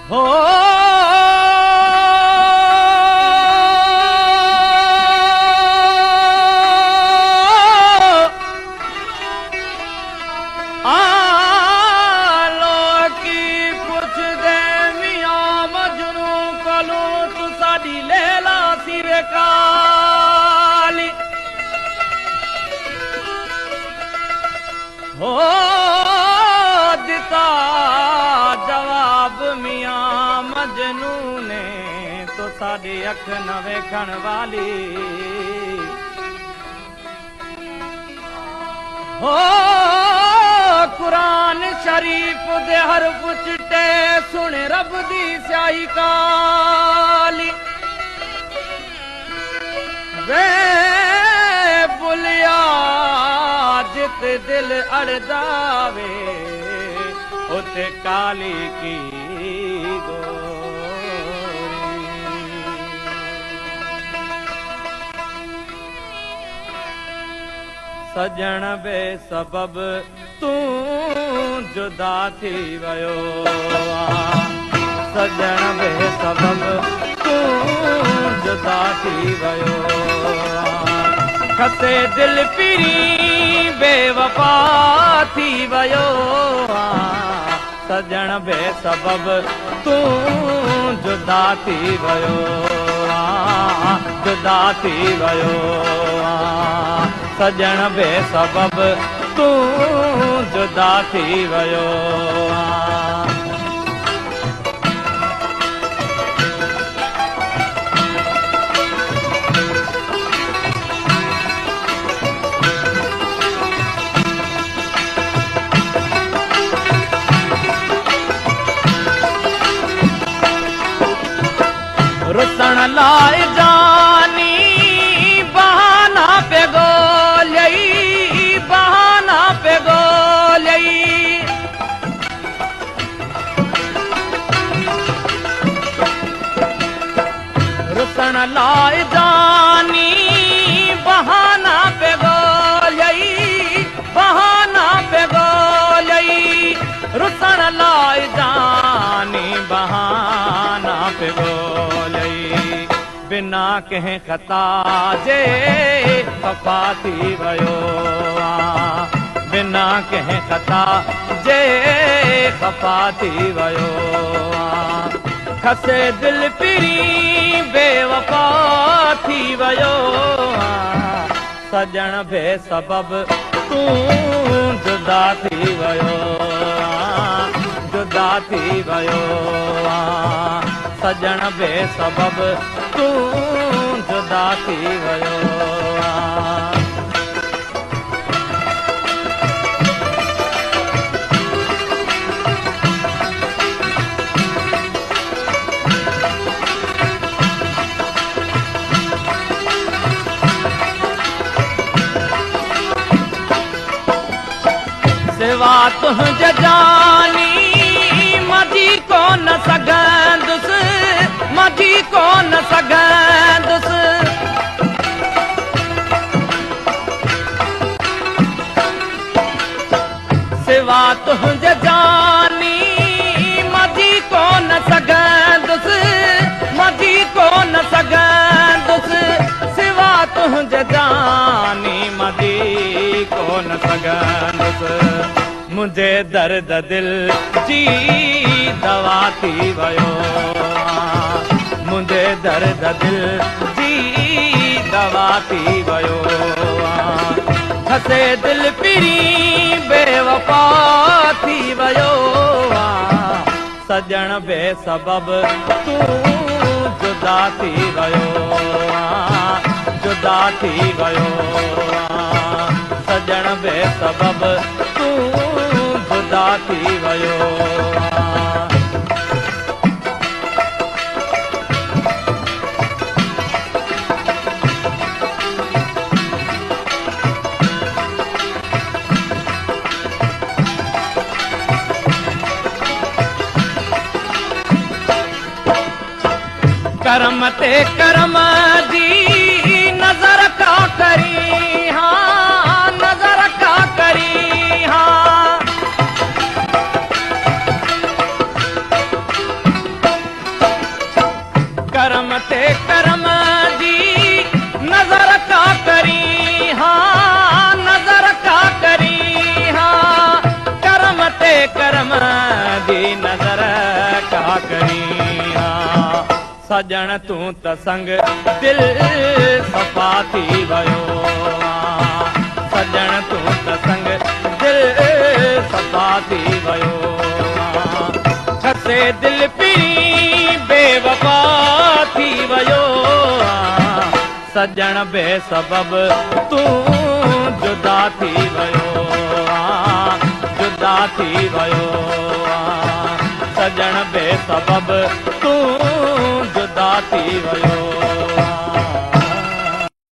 हो आलो की कुछ दे मियां मजनू कलू तू साडी लैला सिरे काली हो दिता जवाब मियां मजनू ने तो साडी अख न वेखण वाली हो कुरान शरीफ दे हरफ चिट्टे सुन रब दी स्याही काली वे बुलिया जित दिल अड़ जावे उते काली की सजण बे सबब तू जुदा थी वयो सजण बे सबब तू जुदा थी वयो खसे दिल पिरी बेवफा थी वयो सजण बे सबब तू जुदा थी वयो जुदा थी वयो सजण बे सबब तू जुदा थी वयो रुसण लाए जानी बहाना पे गोलई बहाना पे गोलई रुसण लाए जानी बहाना पे गोलई बहाना पे गोलई रुसण लाए जानी बहाना पे गोलई बिना कहीं खता जे खफा थी वयो बिना कहीं खता जे खफा थी वयो खसे दिल पिरी बेवफा थी वयो सजण बे सबब तू जुदा थी वयो जुदा थी वयो सजण बे सबब तू जुदा थी वयो सिवा तुंहिंजे जानी मजी कोन सघंदुसि मजी कोन सघंदुसि सिवा तुंहिंजे जानी मजी कोन सघंदुसि मजी कोन सघंदुसि सिवा तुंहिंजे जानी मजी कोन सघंदुसि मुझे दर्द दिल जी दवा थी वयो मुझे दर्द दिल जी दवा थी वयो हसे दिल पिरी बेवफा थी वयो सजण बे सबब तू जुदा थी वयो जुदा थी वयो सजण बे सबब तू जुदा थी वयो करम ते करम दी नजर का करी हाँ नजर का करी हाँ यार क्या करिया सजण तूं त संग दिल सफ़ा थी वियो सजण तूं त संग दिल सफ़ा थी वियो छसे दिल पी बेवफा थी वियो सजण बेसबब तूं जुदा थी वियो जुदा थी वियो सजण बेसबब तूं जुदा थी वियो